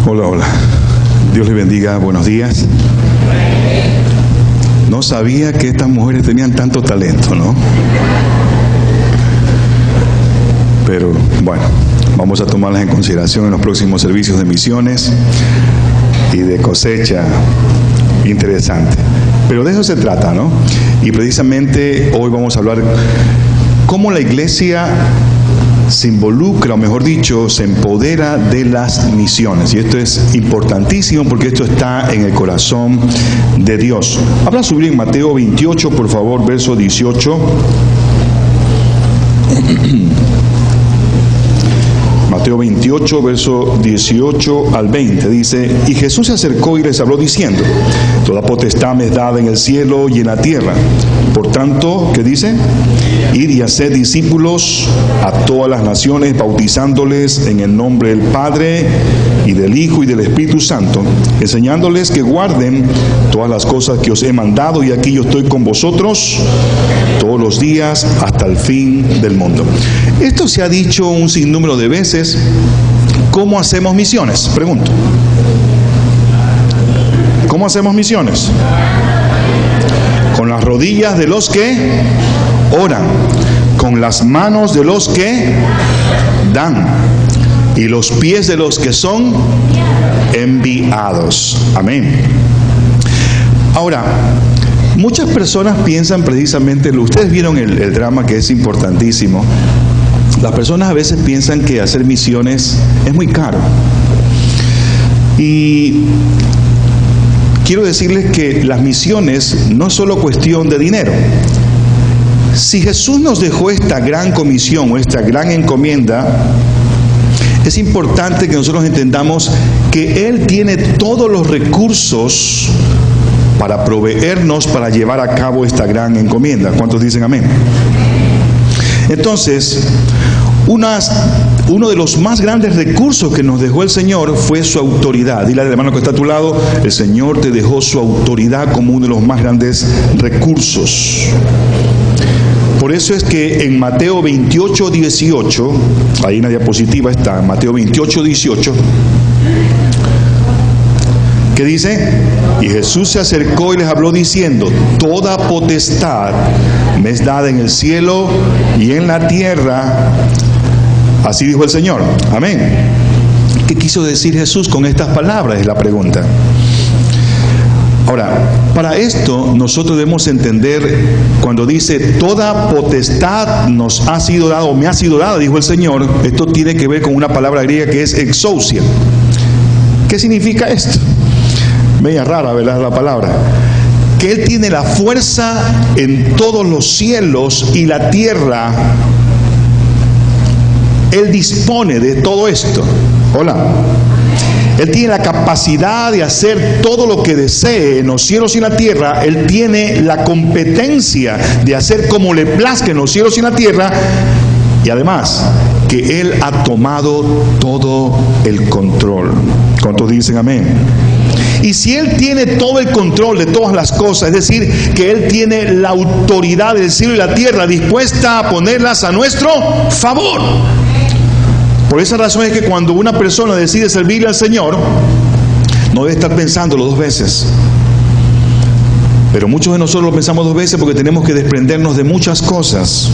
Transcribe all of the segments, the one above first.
Hola, hola. Dios les bendiga, buenos días. No sabía que estas mujeres tenían tanto talento, ¿no? Pero bueno, vamos a tomarlas en consideración en los próximos servicios de misiones y de cosecha. Interesante. Pero de eso se trata, ¿no? Y precisamente hoy vamos a hablar cómo la iglesia se involucra, o mejor dicho, se empodera de las misiones. Y esto es importantísimo porque esto está en el corazón de Dios. Habla subir en Mateo 28, por favor, verso 18. Mateo 28, verso 18 al 20, dice: Y Jesús se acercó y les habló diciendo: Toda potestad me es dada en el cielo y en la tierra. Por tanto, ¿qué dice? Id y haced discípulos a todas las naciones, bautizándoles en el nombre del Padre y del Hijo y del Espíritu Santo, enseñándoles que guarden todas las cosas que os he mandado, y aquí yo estoy con vosotros todos los días hasta el fin del mundo. Esto se ha dicho un sinnúmero de veces. ¿Cómo hacemos misiones? Pregunto. ¿Cómo hacemos misiones? Con las rodillas de los que oran, con las manos de los que dan y los pies de los que son enviados. Amén. Ahora, muchas personas piensan precisamente, ustedes vieron el drama, que es importantísimo. Las personas a veces piensan que hacer misiones es muy caro. Y quiero decirles que las misiones no es solo cuestión de dinero. Si Jesús nos dejó esta gran comisión o esta gran encomienda, es importante que nosotros entendamos que Él tiene todos los recursos para proveernos, para llevar a cabo esta gran encomienda. ¿Cuántos dicen amén? Entonces, uno de los más grandes recursos que nos dejó el Señor fue su autoridad. Dile al hermano que está a tu lado: el Señor te dejó su autoridad como uno de los más grandes recursos. Por eso es que en Mateo 28, 18, ahí en la diapositiva está, Mateo 28, 18, ¿qué dice? Y Jesús se acercó y les habló diciendo: Toda potestad me es dada en el cielo y en la tierra. Así dijo el Señor. Amén. ¿Qué quiso decir Jesús con estas palabras? Es la pregunta. Ahora, para esto nosotros debemos entender cuando dice toda potestad nos ha sido dada, o me ha sido dada, dijo el Señor. Esto tiene que ver con una palabra griega que es exousia. ¿Qué significa esto? Media rara, ¿verdad? La palabra. Que Él tiene la fuerza en todos los cielos y la tierra. Él dispone de todo esto. Hola. Él tiene la capacidad de hacer todo lo que desee en los cielos y en la tierra. Él tiene la competencia de hacer como le plazca en los cielos y en la tierra. Y además, que Él ha tomado todo el control. ¿Cuántos dicen amén? Y si Él tiene todo el control de todas las cosas, es decir, que Él tiene la autoridad del cielo y la tierra dispuesta a ponerlas a nuestro favor. Por esa razón es que cuando una persona decide servirle al Señor, no debe estar pensándolo dos veces. Pero muchos de nosotros lo pensamos dos veces porque tenemos que desprendernos de muchas cosas.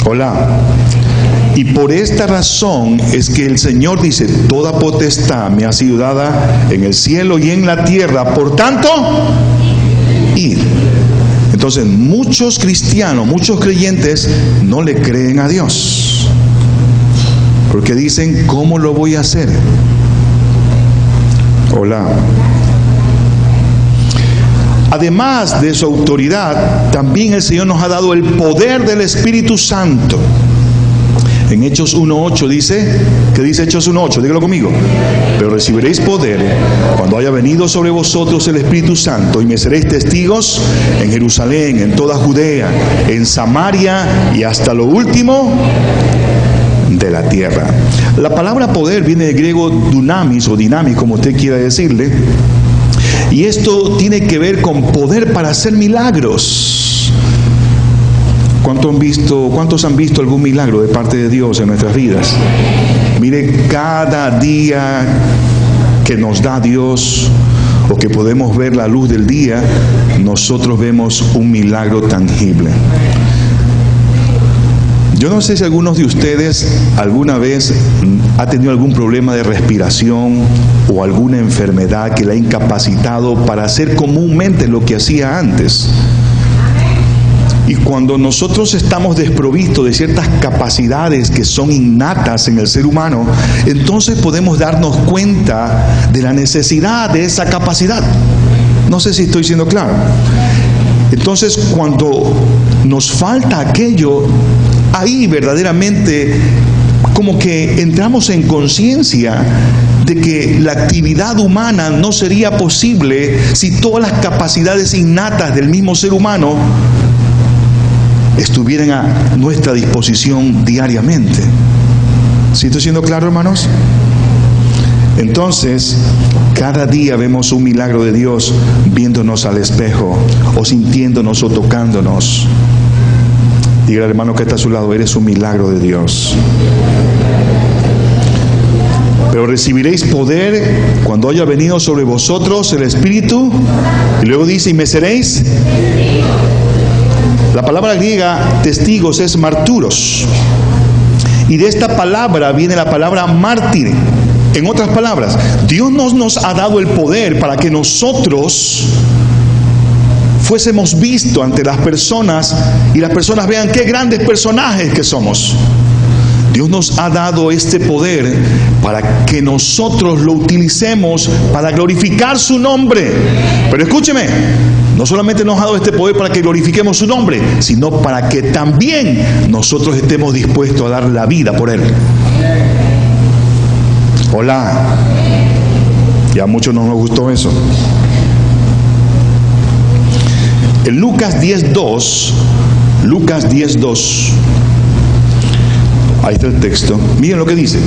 Hola. Y por esta razón es que el Señor dice: toda potestad me ha sido dada en el cielo y en la tierra. Por tanto, id. Entonces, muchos cristianos, muchos creyentes no le creen a Dios. Porque dicen: ¿cómo lo voy a hacer? Hola. Además de su autoridad, también el Señor nos ha dado el poder del Espíritu Santo. En Hechos 1.8 dice, ¿qué dice Hechos 1.8? Dígalo conmigo. Pero recibiréis poder cuando haya venido sobre vosotros el Espíritu Santo, y me seréis testigos en Jerusalén, en toda Judea, en Samaria y hasta lo último de la tierra. La palabra poder viene del griego dunamis o dinamis, como usted quiera decirle, y esto tiene que ver con poder para hacer milagros. ¿Cuántos han visto algún milagro de parte de Dios en nuestras vidas? Mire, cada día que nos da Dios o que podemos ver la luz del día, nosotros vemos un milagro tangible. Yo no sé si algunos de ustedes alguna vez ha tenido algún problema de respiración o alguna enfermedad que le ha incapacitado para hacer comúnmente lo que hacía antes. Y cuando nosotros estamos desprovistos de ciertas capacidades que son innatas en el ser humano, entonces podemos darnos cuenta de la necesidad de esa capacidad. No sé si estoy siendo claro. Entonces, cuando nos falta aquello, ahí verdaderamente como que entramos en conciencia de que la actividad humana no sería posible si todas las capacidades innatas del mismo ser humano estuvieran a nuestra disposición diariamente. ¿Sí estoy siendo claro, hermanos? Entonces, cada día vemos un milagro de Dios viéndonos al espejo, o sintiéndonos o tocándonos. Diga al hermano que está a su lado: eres un milagro de Dios. Pero recibiréis poder cuando haya venido sobre vosotros el Espíritu. Y luego dice: y me seréis. La palabra griega testigos es marturos. Y de esta palabra viene la palabra mártir. En otras palabras, Dios nos ha dado el poder para que nosotros fuésemos vistos ante las personas y las personas vean qué grandes personajes que somos. Dios nos ha dado este poder para que nosotros lo utilicemos para glorificar su nombre. Pero escúcheme, no solamente nos ha dado este poder para que glorifiquemos su nombre, sino para que también nosotros estemos dispuestos a dar la vida por Él. Hola. Ya a muchos no nos gustó eso. En Lucas 10:2, Lucas 10:2, ahí está el texto. Miren lo que dice.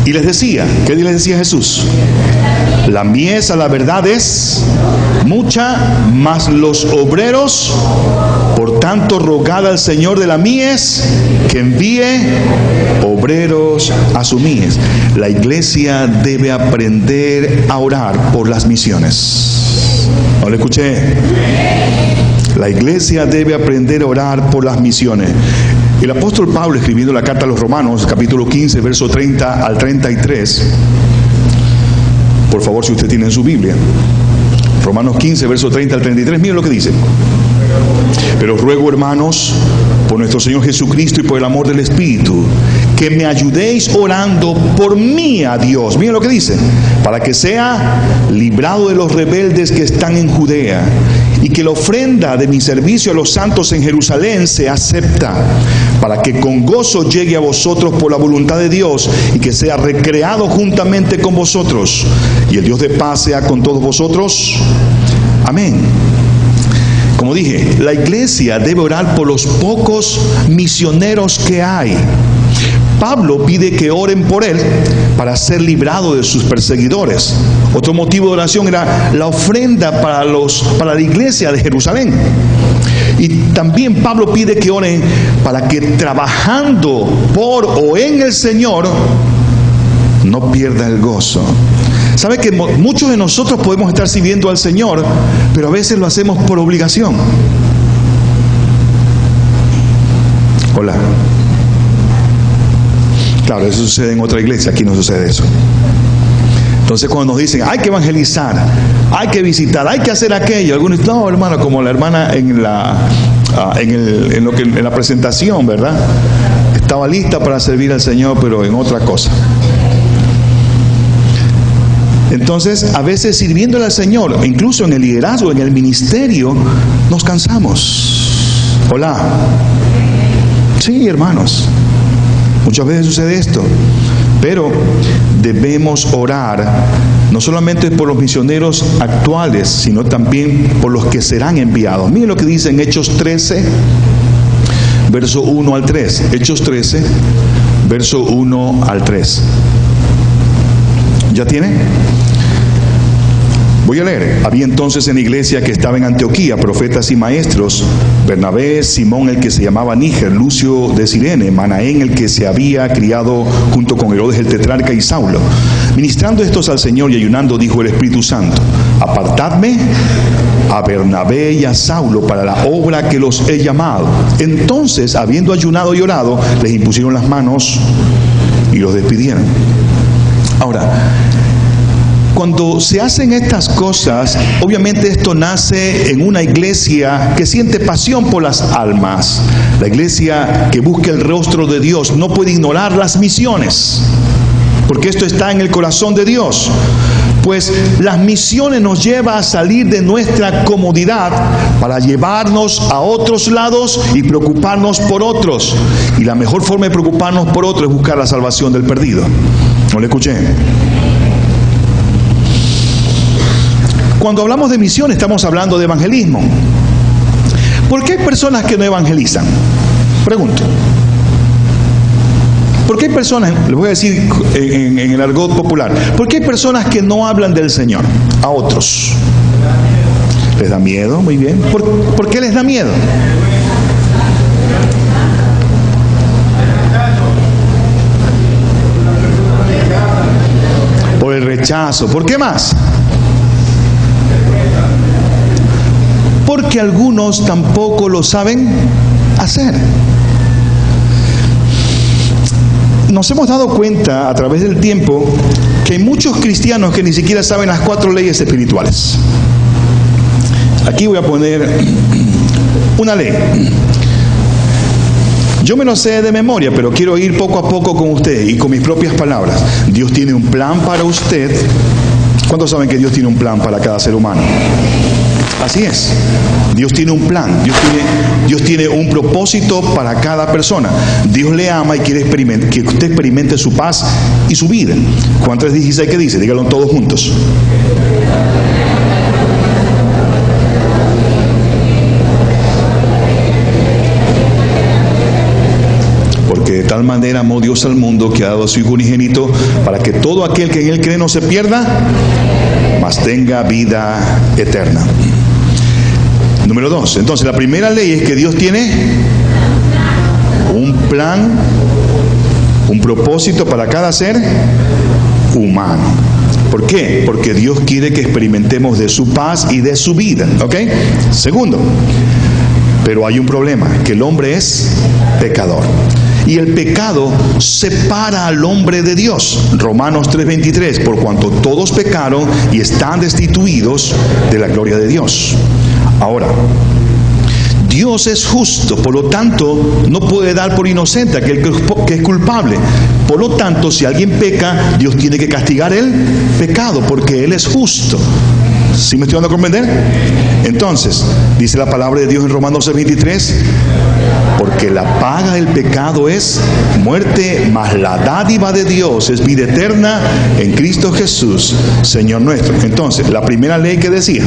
Y les decía, ¿qué les decía Jesús? La mies a la verdad es mucha, mas los obreros, por tanto rogad al Señor de la mies que envíe obreros a su mies. La iglesia debe aprender a orar por las misiones. ¿No le escuché? La iglesia debe aprender a orar por las misiones. El apóstol Pablo, escribiendo la carta a los Romanos, capítulo 15, verso 30 al 33, por favor, si usted tiene en su Biblia, Romanos 15, verso 30 al 33, miren lo que dice. Pero ruego, hermanos, por nuestro Señor Jesucristo y por el amor del Espíritu, que me ayudéis orando por mí a Dios. Miren lo que dice: para que sea librado de los rebeldes que están en Judea, y que la ofrenda de mi servicio a los santos en Jerusalén se acepta, para que con gozo llegue a vosotros por la voluntad de Dios, y que sea recreado juntamente con vosotros. Y el Dios de paz sea con todos vosotros. Amén. Como dije, la iglesia debe orar por los pocos misioneros que hay. Pablo pide que oren por él para ser librado de sus perseguidores. Otro motivo de oración era la ofrenda para la iglesia de Jerusalén. Y también Pablo pide que oren para que trabajando por o en el Señor no pierda el gozo. ¿Sabe que muchos de nosotros podemos estar sirviendo al Señor, pero a veces lo hacemos por obligación? Hola. Claro, eso sucede en otra iglesia, aquí no sucede eso. Entonces cuando nos dicen, hay que evangelizar, hay que visitar, hay que hacer aquello, algunos dicen, no, hermano, como la hermana en la presentación, ¿verdad? Estaba lista para servir al Señor, pero en otra cosa. Entonces, a veces sirviéndole al Señor, incluso en el liderazgo, en el ministerio, nos cansamos. Hola. Sí, hermanos. Muchas veces sucede esto. Pero debemos orar no solamente por los misioneros actuales, sino también por los que serán enviados. Miren lo que dice en Hechos 13, verso 1 al 3. Hechos 13, verso 1 al 3. ¿Ya tiene? Voy a leer. Había entonces en la iglesia que estaba en Antioquía profetas y maestros: Bernabé, Simón el que se llamaba Níger, Lucio de Cirene, Manaén el que se había criado junto con Herodes el tetrarca y Saulo. Ministrando estos al Señor y ayunando, dijo el Espíritu Santo: apartadme a Bernabé y a Saulo para la obra que los he llamado. Entonces, habiendo ayunado y orado, les impusieron las manos y los despidieron. Ahora, cuando se hacen estas cosas, obviamente esto nace en una iglesia que siente pasión por las almas. La iglesia que busca el rostro de Dios no puede ignorar las misiones, porque esto está en el corazón de Dios. Pues las misiones nos llevan a salir de nuestra comodidad para llevarnos a otros lados y preocuparnos por otros. Y la mejor forma de preocuparnos por otros es buscar la salvación del perdido. ¿No le escuché? Cuando hablamos de misión estamos hablando de evangelismo. ¿Por qué hay personas que no evangelizan? Pregunto. ¿Por qué hay personas, les voy a decir en el argot popular, por qué hay personas que no hablan del Señor a otros? ¿Les da miedo? Muy bien. ¿Por qué les da miedo? Por el rechazo. ¿Por qué más? Porque algunos tampoco lo saben hacer. Nos hemos dado cuenta a través del tiempo que hay muchos cristianos que ni siquiera saben las 4 leyes espirituales. Aquí voy a poner una ley. Yo me lo sé de memoria, pero quiero ir poco a poco con usted y con mis propias palabras. Dios tiene un plan para usted. ¿Cuántos saben que Dios tiene un plan para cada ser humano? Así es. Dios tiene un plan. Dios tiene un propósito para cada persona. Dios le ama y quiere que usted experimente su paz y su vida. Juan 3:16, ¿qué dice? Díganlo todos juntos. Porque de tal manera amó Dios al mundo que ha dado a su Hijo unigénito, para que todo aquel que en Él cree no se pierda, mas tenga vida eterna. Número 2. Entonces, la primera ley es que Dios tiene un plan, un propósito para cada ser humano. ¿Por qué? Porque Dios quiere que experimentemos de su paz y de su vida. ¿Ok? Segundo, pero hay un problema, que el hombre es pecador. Y el pecado separa al hombre de Dios. Romanos 3:23, por cuanto todos pecaron y están destituidos de la gloria de Dios. Ahora, Dios es justo, por lo tanto, no puede dar por inocente a aquel que es culpable. Por lo tanto, si alguien peca, Dios tiene que castigar el pecado, porque Él es justo. ¿Sí me estoy dando a comprender? Entonces, dice la palabra de Dios en Romanos 6:23, porque la paga del pecado es muerte, mas la dádiva de Dios es vida eterna en Cristo Jesús, Señor nuestro. Entonces, la primera ley que decía,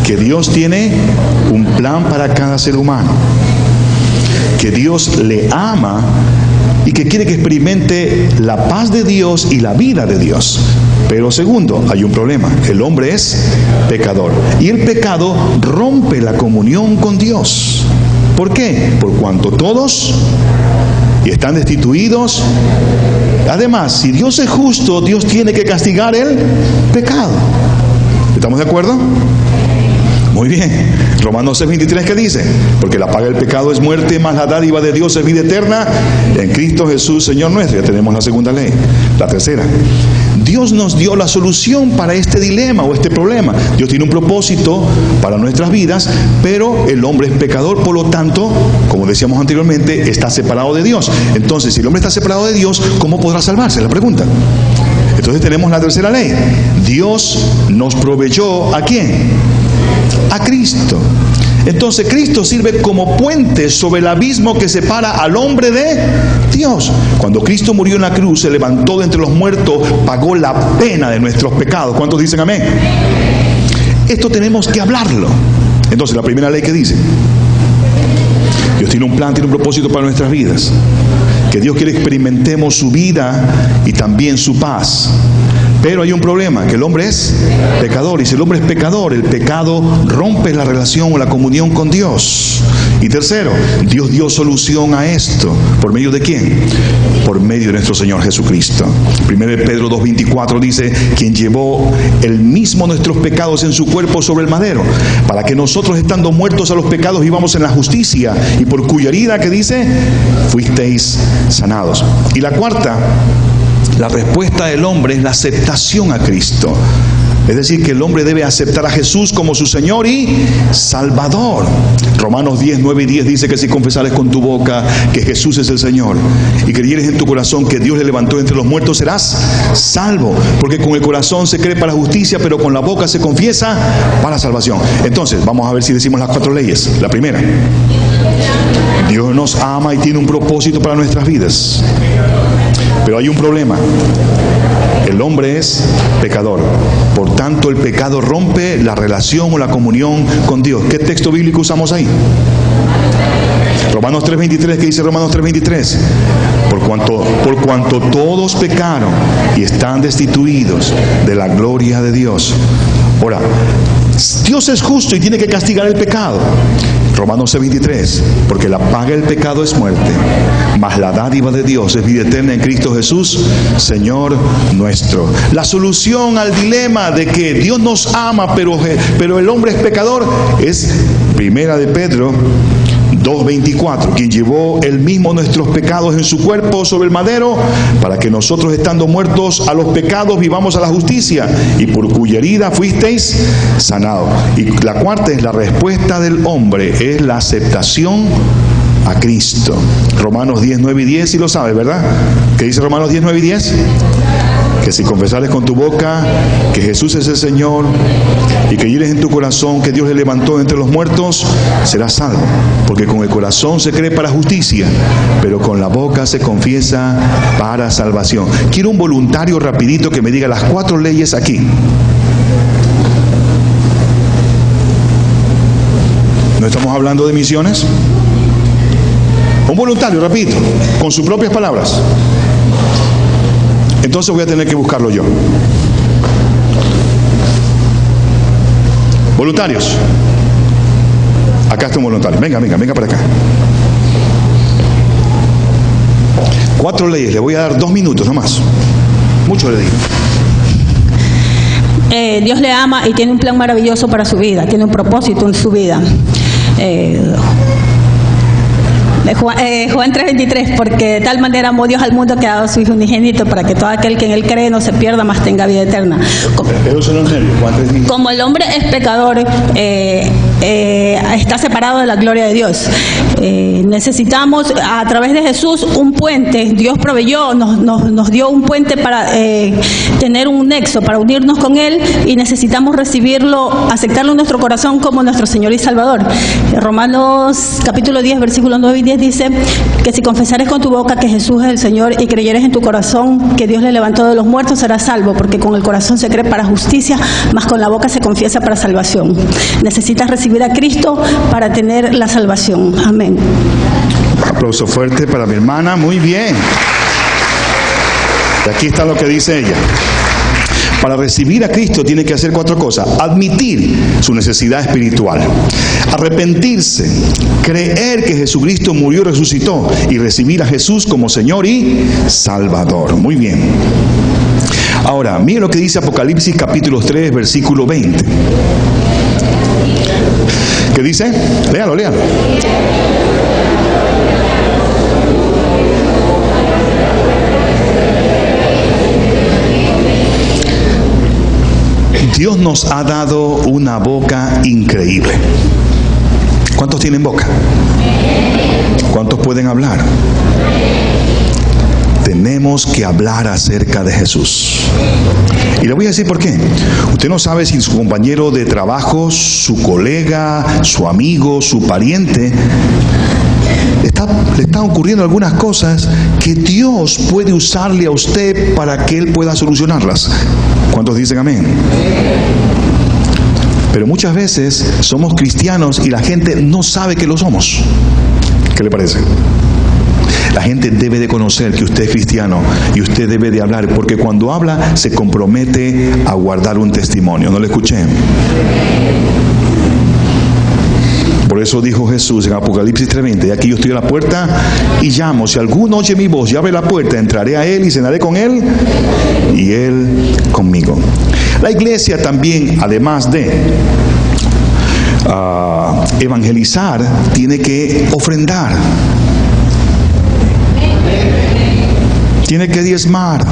que Dios tiene un plan para cada ser humano, que Dios le ama y que quiere que experimente la paz de Dios y la vida de Dios. Pero segundo, hay un problema, el hombre es pecador y el pecado rompe la comunión con Dios. ¿Por qué? Por cuanto todos y están destituidos. Además, si Dios es justo, Dios tiene que castigar el pecado. ¿Estamos de acuerdo? Muy bien. Romanos 6:23, ¿qué dice? Porque la paga del pecado es muerte, mas la dádiva de Dios es vida eterna en Cristo Jesús, Señor nuestro. Ya tenemos la segunda ley. La tercera, Dios nos dio la solución para este dilema o este problema. Dios tiene un propósito para nuestras vidas, pero el hombre es pecador, por lo tanto, como decíamos anteriormente, está separado de Dios. Entonces, si el hombre está separado de Dios, ¿cómo podrá salvarse? La pregunta. Entonces tenemos la tercera ley. Dios nos proveyó ¿a quién? A Cristo. Entonces Cristo sirve como puente sobre el abismo que separa al hombre de Dios. Cuando Cristo murió en la cruz, se levantó de entre los muertos, pagó la pena de nuestros pecados. ¿Cuántos dicen amén? Esto tenemos que hablarlo. Entonces la primera ley que dice, Dios tiene un plan, tiene un propósito para nuestras vidas, que Dios quiere que experimentemos su vida y también su paz. Pero hay un problema, que el hombre es pecador. Y si el hombre es pecador, el pecado rompe la relación o la comunión con Dios. Y tercero, Dios dio solución a esto. ¿Por medio de quién? Por medio de nuestro Señor Jesucristo. 1 Pedro 2:24 dice: quien llevó él mismo nuestros pecados en su cuerpo sobre el madero, para que nosotros, estando muertos a los pecados, vivamos en la justicia, y por cuya herida, que dice, fuisteis sanados. Y la cuarta, la respuesta del hombre es la aceptación a Cristo. Es decir, que el hombre debe aceptar a Jesús como su Señor y Salvador. Romanos 10, 9 y 10 dice que si confesares con tu boca que Jesús es el Señor y creyeres en tu corazón que Dios le levantó entre los muertos, serás salvo. Porque con el corazón se cree para justicia, pero con la boca se confiesa para salvación. Entonces, vamos a ver si decimos las 4 leyes. La primera: Dios nos ama y tiene un propósito para nuestras vidas. Pero hay un problema. El hombre es pecador. Por tanto, el pecado rompe la relación o la comunión con Dios. ¿Qué texto bíblico usamos ahí? Romanos 3:23. ¿Qué dice Romanos 3:23? Por cuanto todos pecaron y están destituidos de la gloria de Dios. Ahora, Dios es justo y tiene que castigar el pecado. Romanos 6:23, porque la paga del pecado es muerte, mas la dádiva de Dios es vida eterna en Cristo Jesús, Señor nuestro. La solución al dilema de que Dios nos ama, pero el hombre es pecador, es 1 de Pedro 2:24, quien llevó él mismo nuestros pecados en su cuerpo sobre el madero, para que nosotros, estando muertos a los pecados, vivamos a la justicia, y por cuya herida fuisteis sanados. Y la cuarta es la respuesta del hombre, es la aceptación a Cristo. Romanos 10, 9 y 10, si lo sabes, ¿verdad? ¿Qué dice Romanos 10, 9 y 10? Que si confesares con tu boca que Jesús es el Señor y creyeres en tu corazón que Dios le levantó entre los muertos, serás salvo. Porque con el corazón se cree para justicia, pero con la boca se confiesa para salvación. Quiero un voluntario rapidito que me diga las 4 leyes aquí. ¿No estamos hablando de misiones? Un voluntario, rapidito, con sus propias palabras. Entonces voy a tener que buscarlo yo. Voluntarios. Acá está un voluntario. Venga para acá. 4 leyes. Le voy a dar 2 minutos nomás. Mucho le digo. Dios le ama y tiene un plan maravilloso para su vida. Tiene un propósito en su vida. Juan 3:23, porque de tal manera amó Dios al mundo que ha dado a su Hijo unigénito, para que todo aquel que en él cree no se pierda, mas tenga vida eterna. Como el hombre es pecador, está separado de la gloria de Dios. Necesitamos a través de Jesús un puente. Dios proveyó, nos dio un puente para tener un nexo, para unirnos con Él, y necesitamos recibirlo, aceptarlo en nuestro corazón como nuestro Señor y Salvador. Romanos capítulo 10, versículos 9 y 10 dice que si confesares con tu boca que Jesús es el Señor y creyeres en tu corazón que Dios le levantó de los muertos, serás salvo, porque con el corazón se cree para justicia, mas con la boca se confiesa para salvación. Necesitas recibir a Cristo para tener la salvación. Amén. Aplauso fuerte para mi hermana. Muy bien. Y aquí está lo que dice ella. Para recibir a Cristo tiene que hacer 4 cosas: admitir su necesidad espiritual, arrepentirse, creer que Jesucristo murió y resucitó, y recibir a Jesús como Señor y Salvador. Muy bien. Ahora, mire lo que dice Apocalipsis capítulo 3, versículo 20. ¿Qué dice? Léalo. Dios nos ha dado una boca increíble. ¿Cuántos tienen boca? ¿Cuántos pueden hablar? Tenemos que hablar acerca de Jesús. Y le voy a decir por qué. Usted no sabe si su compañero de trabajo, su colega, su amigo, su pariente, le están ocurriendo algunas cosas que Dios puede usarle a usted para que Él pueda solucionarlas. ¿Cuántos dicen amén? Pero muchas veces somos cristianos y la gente no sabe que lo somos. ¿Qué le parece? La La gente debe de conocer que usted es cristiano y usted debe de hablar, porque cuando habla se compromete a guardar un testimonio. ¿No lo escuché? Por eso dijo Jesús en Apocalipsis 3:20: y aquí yo estoy a la puerta y llamo. Si alguno oye mi voz y abre la puerta, entraré a él y cenaré con él y él conmigo. La iglesia también, además de evangelizar, tiene que ofrendar, tiene que diezmar.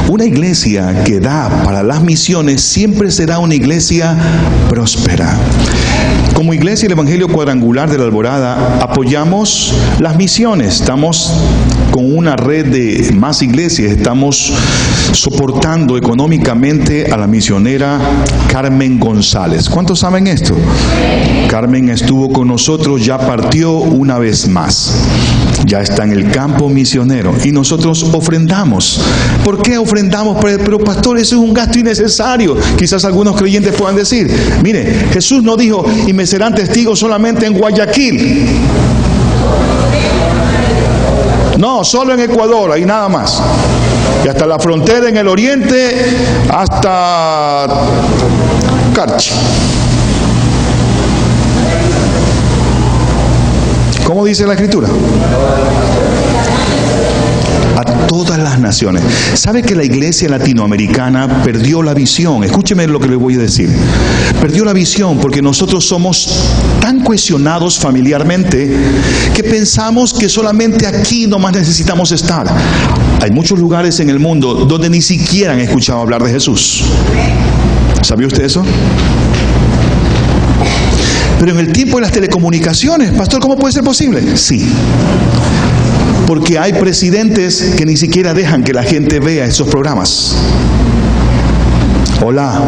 Una iglesia que da para las misiones siempre será una iglesia próspera. Como iglesia del Evangelio Cuadrangular de la Alborada apoyamos las misiones. Estamos con una red de más iglesias. Estamos soportando económicamente a la misionera Carmen González. ¿Cuántos saben esto? Carmen estuvo con nosotros, ya partió una vez más. Ya está en el campo misionero y nosotros ofrendamos. ¿Por qué ofrendamos? Pero pastor, eso es un gasto innecesario. Quizás algunos creyentes puedan decir: mire, Jesús no dijo y me serán testigos solamente en Guayaquil. No, solo en Ecuador, ahí nada más. Y hasta la frontera en el oriente, hasta Carchi. ¿Cómo dice la Escritura? A todas las naciones. ¿Sabe que la iglesia latinoamericana perdió la visión? Escúcheme lo que le voy a decir. Perdió la visión porque nosotros somos tan cohesionados familiarmente que pensamos que solamente aquí nomás necesitamos estar. Hay muchos lugares en el mundo donde ni siquiera han escuchado hablar de Jesús. ¿Sabía usted eso? Pero en el tiempo de las telecomunicaciones, pastor, ¿cómo puede ser posible? Sí. Porque hay presidentes que ni siquiera dejan que la gente vea esos programas. Hola.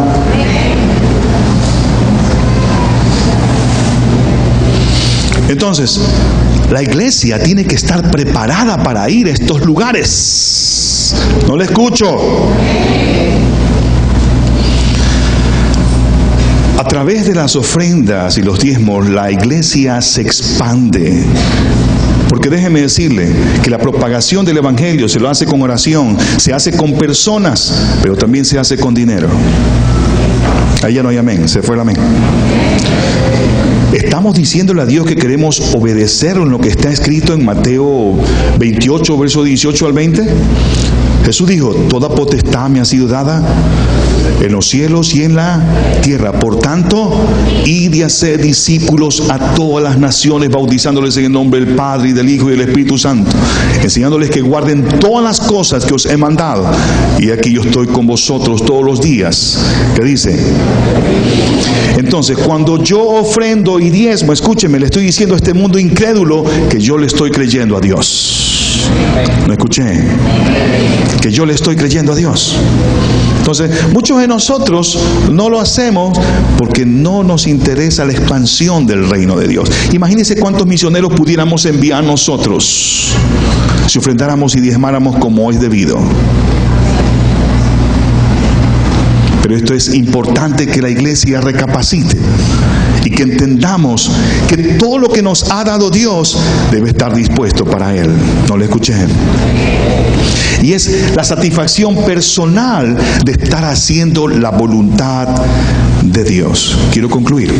Entonces, la iglesia tiene que estar preparada para ir a estos lugares. No le escucho. A través de las ofrendas y los diezmos, la iglesia se expande. Porque déjeme decirle que la propagación del evangelio se lo hace con oración, se hace con personas, pero también se hace con dinero. Ahí ya no hay amén, se fue el amén. Estamos diciéndole a Dios que queremos obedecer en lo que está escrito en Mateo 28, verso 18 al 20. Jesús dijo: toda potestad me ha sido dada en los cielos y en la tierra. Por tanto, id y haced discípulos a todas las naciones, bautizándoles en el nombre del Padre y del Hijo y del Espíritu Santo, enseñándoles que guarden todas las cosas que os he mandado. Y aquí yo estoy con vosotros todos los días. ¿Qué dice? Entonces, cuando yo ofrendo y diezmo, escúcheme, le estoy diciendo a este mundo incrédulo que yo le estoy creyendo a Dios. ¿No escuché? Que yo le estoy creyendo a Dios. Entonces, muchos de nosotros no lo hacemos porque no nos interesa la expansión del reino de Dios. Imagínense cuántos misioneros pudiéramos enviar nosotros si ofrendáramos y diezmáramos como es debido. Pero esto es importante, que la iglesia recapacite y que entendamos que todo lo que nos ha dado Dios debe estar dispuesto para Él. ¿No le escuché? Y es la satisfacción personal de estar haciendo la voluntad de Dios. Quiero concluir.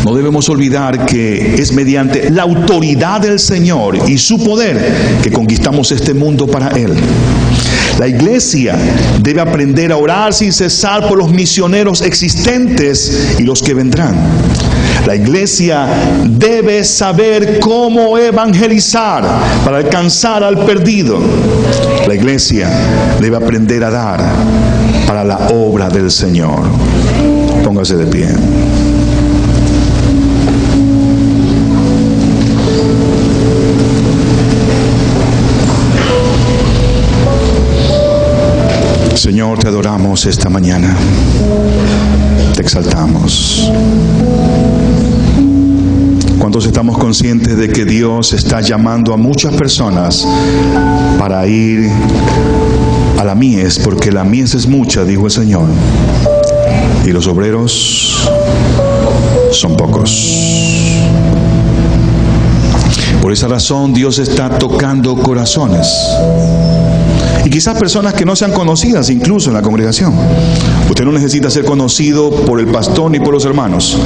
No debemos olvidar que es mediante la autoridad del Señor y su poder que conquistamos este mundo para Él. La iglesia debe aprender a orar sin cesar por los misioneros existentes y los que vendrán. La iglesia debe saber cómo evangelizar para alcanzar al perdido. La iglesia debe aprender a dar para la obra del Señor. Póngase de pie. Señor, te adoramos esta mañana, te exaltamos. ¿Cuántos estamos conscientes de que Dios está llamando a muchas personas para ir a la mies? Porque la mies es mucha, dijo el Señor, y los obreros son pocos. Por esa razón Dios está tocando corazones. Y quizás personas que no sean conocidas incluso en la congregación. Usted no necesita ser conocido por el pastor ni por los hermanos.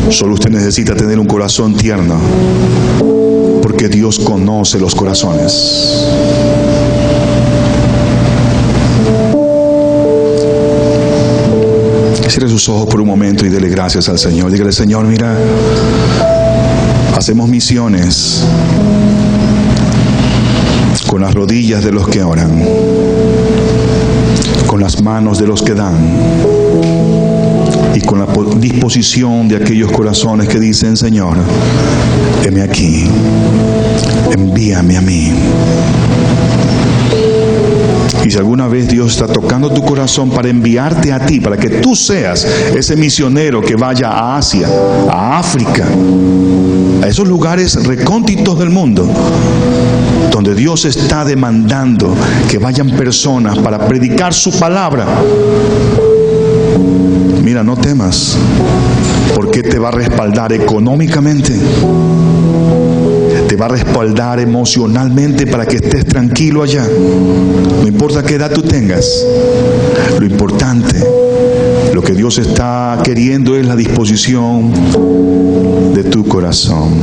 Solo usted necesita tener un corazón tierno, porque Dios conoce los corazones. Cierre sus ojos por un momento y dele gracias al Señor. Dígale: Señor, mira, hacemos misiones con las rodillas de los que oran, con las manos de los que dan, y con la disposición de aquellos corazones que dicen: Señor, heme aquí, envíame a mí. Y si alguna vez Dios está tocando tu corazón para enviarte a ti, para que tú seas ese misionero que vaya a Asia, a África, a esos lugares recónditos del mundo, donde Dios está demandando que vayan personas para predicar su palabra, mira, no temas, porque te va a respaldar económicamente, te va a respaldar emocionalmente para que estés tranquilo allá. No importa qué edad tú tengas, lo importante, lo que Dios está queriendo es la disposición de tu corazón.